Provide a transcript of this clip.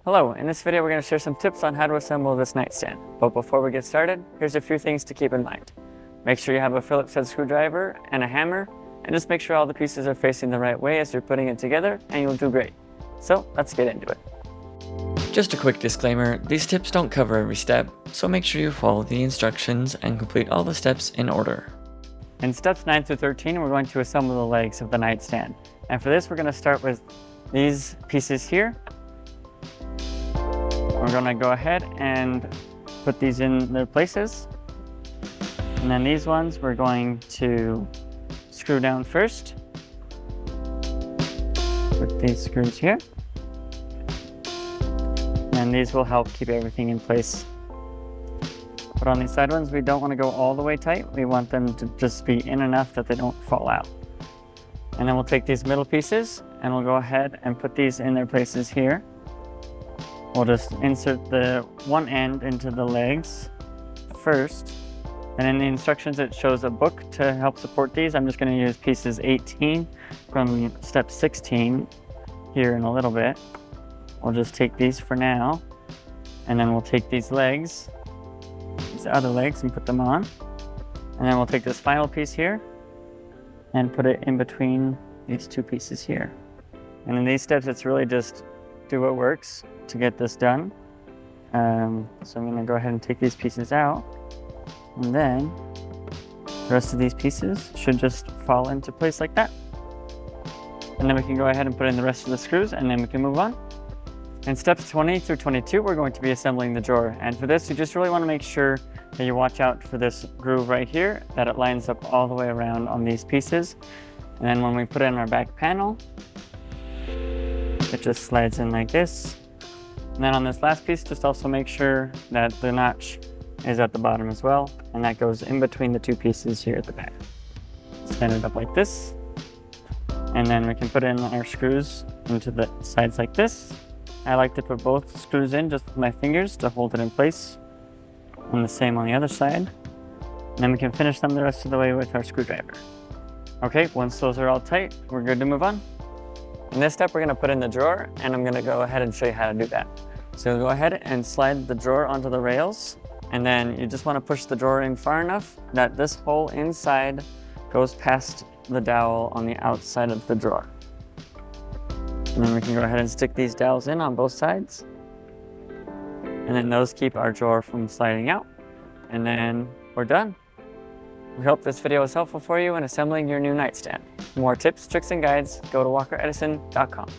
Hello, in this video we're going to share some tips on how to assemble this nightstand. But before we get started, here's a few things to keep in mind. Make sure you have a Phillips head screwdriver and a hammer, and just make sure all the pieces are facing the right way as you're putting it together, and you'll do great. So let's get into it. Just a quick disclaimer, these tips don't cover every step, so make sure you follow the instructions and complete all the steps in order. In steps 9 through 13, we're going to assemble the legs of the nightstand. And for this, we're going to start with these pieces here. We're going to go ahead and put these in their places. And then these ones we're going to screw down first. Put these screws here. And these will help keep everything in place. But on these side ones, we don't want to go all the way tight. We want them to just be in enough that they don't fall out. And then we'll take these middle pieces and we'll go ahead and put these in their places here. We'll just insert the one end into the legs first. And in the instructions, it shows a book to help support these. I'm just going to use pieces 18 from step 16 here in a little bit. We'll just take these for now. And then we'll take these legs, these other legs, and put them on. And then we'll take this final piece here and put it in between these two pieces here. And in these steps, it's really just do what works to get this done. So I'm going to go ahead and take these pieces out, and then the rest of these pieces should just fall into place like that. And then we can go ahead and put in the rest of the screws, and then we can move on. In steps 20 through 22, we're going to be assembling the drawer. And for this, you just really want to make sure that you watch out for this groove right here, that it lines up all the way around on these pieces. And then when we put in our back panel, it just slides in like this. And then on this last piece, just also make sure that the notch is at the bottom as well, and that goes in between the two pieces here at the back. Stand it up like this, and then we can put in our screws into the sides like this. I like to put both screws in just with my fingers to hold it in place, and the same on the other side. And then we can finish them the rest of the way with our screwdriver. Okay, once those are all tight, we're good to move on. In this step, we're going to put in the drawer, and I'm going to go ahead and show you how to do that. So you'll go ahead and slide the drawer onto the rails, and then you just want to push the drawer in far enough that this hole inside goes past the dowel on the outside of the drawer. And then we can go ahead and stick these dowels in on both sides. And then those keep our drawer from sliding out. And then we're done. We hope this video was helpful for you in assembling your new nightstand. For more tips, tricks, and guides, go to walkeredison.com.